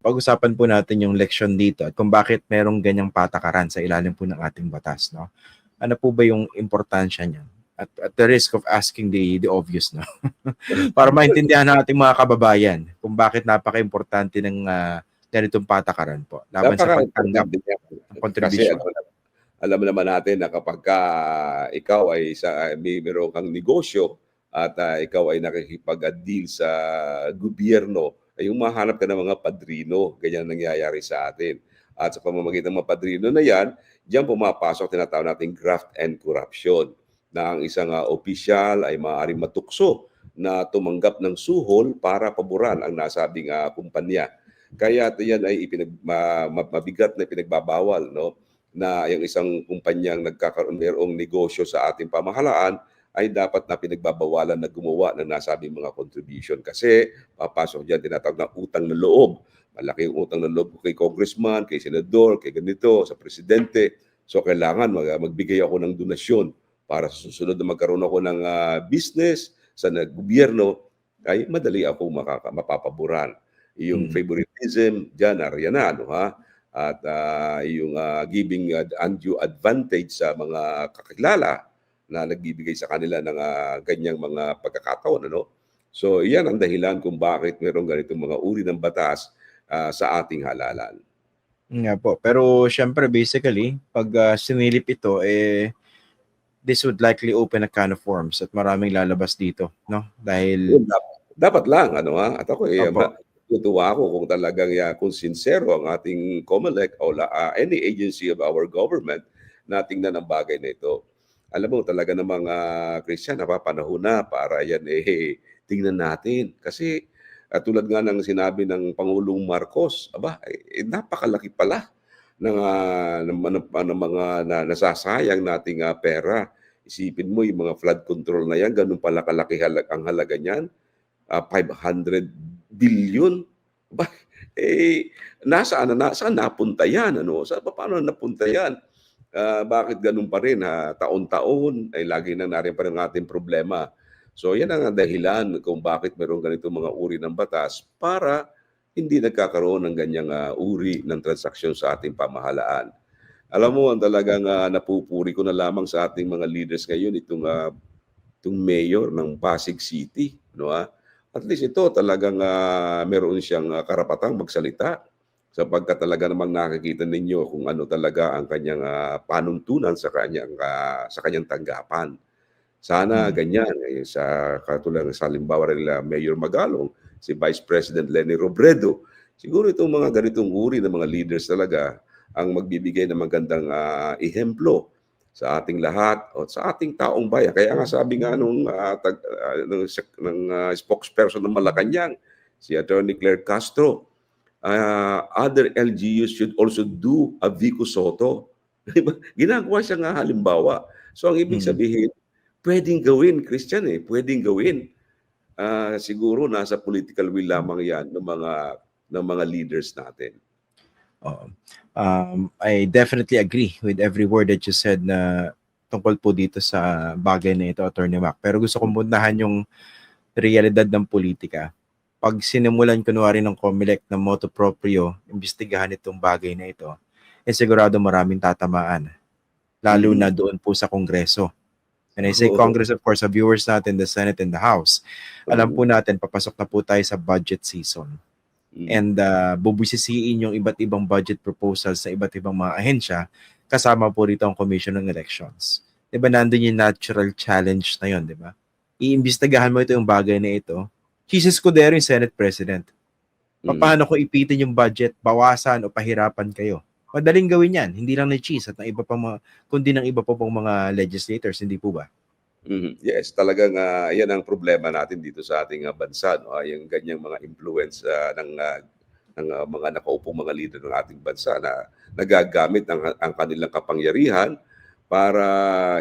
pag-usapan po natin yung leksyon dito at kung bakit merong ganyang patakaran sa ilalim po ng ating batas, no? Ano po ba yung importansya niyan? At the risk of asking the obvious, no? Para maintindihan ng ating mga kababayan kung bakit napaka-importante ng ganitong patakaran po laban sa pagtanggap Napaka-importante niya. ng Kasi contribution. alam naman natin na kapag ikaw ay meron kang negosyo at ikaw ay nakikipag-deal sa gobyerno, ay humahanap ka ng mga padrino. Ganyan ang nangyayari sa atin. At sa pamamagitan ng mga padrino na yan, diyan pumapasok tinatawag nating graft and corruption, na ang isang opisyal ay maaaring matukso na tumanggap ng suhol para paboran ang nasabing kumpanya. Kaya yan ay mabigat na pinagbabawal, no? Na yung isang kumpanyang mayroong negosyo sa ating pamahalaan ay dapat na pinagbabawalan na gumawa ng nasabing mga contribution. Kasi papasok dyan tinatawag na utang na loob. Malaki yung utang na loob kay congressman, kay senador, kay ganito, sa presidente. So kailangan magbigay ako ng donasyon para sa susunod na magkaroon ako ng business sa gobyerno, ay madali ako mapapaboran. Yung favoritism, dyan, ariyan na, no, ha? At yung giving undue advantage sa mga kakilala na nagbibigay sa kanila ng ganyang mga pagkakataon. Ano? So, iyan ang dahilan kung bakit mayroong ganitong mga uri ng batas sa ating halalan. Nga po. Pero syempre, basically, pag sinilip ito, this would likely open a can of worms at maraming lalabas dito, no? Dahil dapat lang, ano, ha? At ako tutuwa ako kung talagang kung sincero ang ating COMELEC o any agency of our government na tingnan ang bagay na ito. Alam mo talaga namang Christian, napapanahon na para yan tingnan natin. Kasi tulad nga ng sinabi ng Pangulong Marcos, napakalaki pala ng mga nasasayang nating pera. Isipin mo yung mga flood control na yan, ganun pala kalaki ang halaga niyan. 500 billion. Saan napunta yan? Ano? Paano napunta yan? Bakit ganun pa rin? Taon-taon ay lagi na narin pa rin ang ating problema. So yan ang dahilan kung bakit mayroong ganitong mga uri ng batas para hindi nagkakaroon ng ganyang uri ng transaksyon sa ating pamahalaan. Alam mo, ang talagang napupuri ko na lamang sa ating mga leaders ngayon, itong mayor ng Pasig City. No, At least ito talagang meron siyang karapatang magsalita sapagkat talaga namang nakikita ninyo kung ano talaga ang kanyang panuntunan sa kanyang tanggapan. Sana ganyan sa katulad sa halimbawa nila Mayor Magalong, si Vice President Leni Robredo. Siguro itong mga ganitong uri ng mga leaders talaga ang magbibigay ng magandang ehemplo sa ating lahat o sa ating taong bayan. Kaya nga sabi nga ng spokesperson ng Malacanang, si Attorney Claire Castro, other LGUs should also do a Vico Soto. Ginagawa siya nga halimbawa. So ang ibig sabihin, pwedeng gawin, Christian, pwedeng gawin. Siguro nasa political will lamang yan ng mga leaders natin. I definitely agree with every word that you said na tungkol po dito sa bagay na ito, Attorney Mac. Pero gusto kong puntahan yung realidad ng politika. Pag sinimulan kunwari ng COMELEC na motu proprio, imbestigahan itong bagay na ito, sigurado maraming tatamaan. Lalo na doon po sa Kongreso. And I say Congress, of course, sa viewers natin, the Senate and the House. Alam po natin, papasok na po tayo sa budget season. And bubusisiin yung iba't ibang budget proposals sa iba't ibang mga ahensya, kasama po rito ang Commission on Elections. Diba, nandun yung natural challenge na yun, diba? Iimbestigahan mo ito yung bagay na ito. Cheese Escudero yung Senate President. Paano kung ipitin yung budget, bawasan o pahirapan kayo? Madaling gawin yan, hindi lang ni Cheese at ng iba pang kundi ng iba pa pong mga legislators, hindi po ba? Yes, talagang yan ang problema natin dito sa ating bansa, no? Yung ganyang mga influence ng mga nakaupong mga leader ng ating bansa na nagagamit ang kanilang kapangyarihan para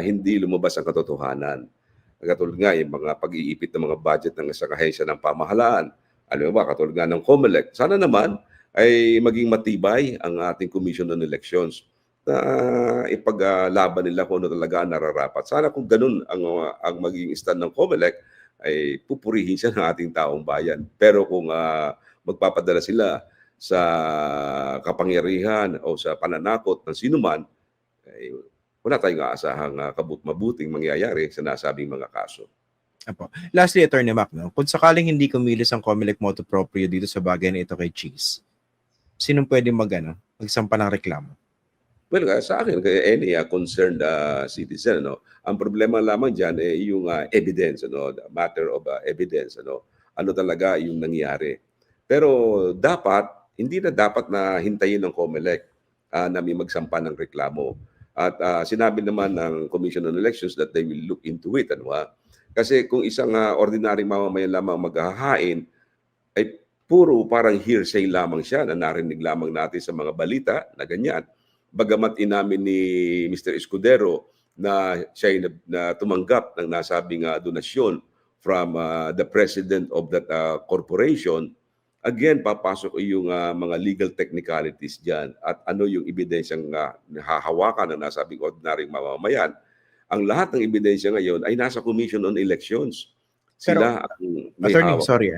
hindi lumabas ang katotohanan. Katulad nga yung mga pag-iipit ng mga budget ng isang ahensya ng pamahalaan. Alam mo ba, katulad nga ng COMELEC. Sana naman ay maging matibay ang ating Commission on Elections na ipaglaban nila kung ano talaga ang nararapat. Sana kung ganun ang maging stand ng COMELEC, ay pupurihin siya ng ating taong bayan. Pero kung magpapadala sila sa kapangyarihan o sa pananakot ng sinuman, ay wala tayong aasahang mabuting mangyayari sa nasabing mga kaso. Apo. Lastly, Attorney Mac, no? Kung sakaling hindi kumilos ang COMELEC motu proprio dito sa bagay na ito kay Cheese, sinong pwede magsampa ng reklamo? Well, sa akin, kaya any concerned citizen, ang problema lamang dyan yung evidence, the matter of evidence, ano talaga yung nangyari. Pero hindi na dapat na hintayin ng COMELEC na may magsampa ng reklamo. At sinabi naman ng Commission on Elections that they will look into it. Kasi kung isang ordinaryong mamamayan lamang maghahain, ay puro parang hearsay lamang siya na narinig lamang natin sa mga balita na ganyan. Bagamat inamin ni Mr. Escudero na siya na tumanggap ng nasabing donasyon from the president of that corporation, again, papasok yung mga legal technicalities dyan at ano yung ebidensyang hahawakan ng nasabing ordinaryong mamamayan. Ang lahat ng ebidensya ngayon ay nasa Commission on Elections. Sila ang may Attorney, hawak. sorry.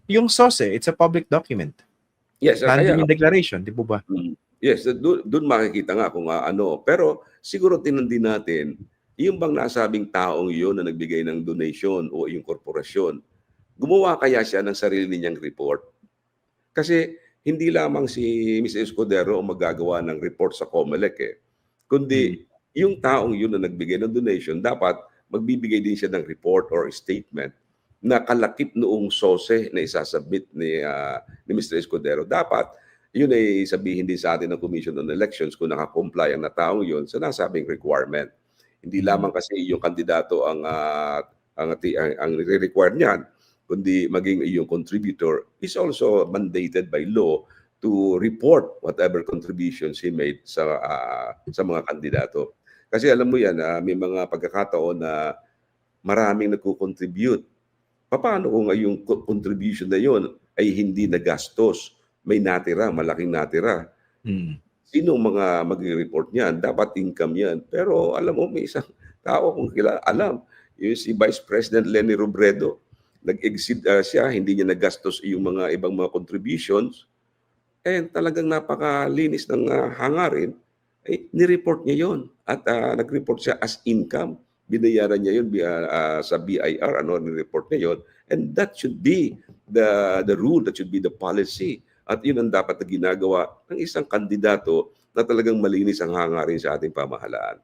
Yung SOSE, it's a public document. Yes, Nandun yung declaration, di po ba? Yes, doon makikita nga kung ano. Pero siguro tinandi natin, yung bang nasabing taong yun na nagbigay ng donation o yung korporasyon, gumawa kaya siya ng sarili niyang report? Kasi hindi lamang si Mr. Escudero ang magagawa ng report sa COMELEC kundi yung taong yun na nagbigay ng donation, dapat magbibigay din siya ng report or statement na kalakip noong SOSE na isasubmit ni Mr. Escudero. Dapat yun ay sabihin din sa atin ng Commission on Elections kung nakakomply ang taong yun sa nasabing requirement. Hindi lamang kasi yung kandidato ang require niyan, kundi maging yung contributor is also mandated by law to report whatever contributions he made sa mga kandidato. Kasi alam mo yan, may mga pagkakataon na maraming nagko-contribute. Paano kung yung contribution na yun ay hindi nagastos? May natira, malaking natira. Sino mga mag-report niyan? Dapat income yan. Pero alam mo, may isang tao kung alam, yung si Vice President Leni Robredo, nag-exceed siya, hindi niya nagastos yung mga ibang mga contributions, and talagang napakalinis ng hangarin, nireport niya yon at nag-report siya as income. Binayaran niya yun sa BIR, nireport niya yun, and that should be the rule, that should be the policy. At yun ang dapat na ginagawa ng isang kandidato na talagang malinis ang hangarin sa ating pamahalaan.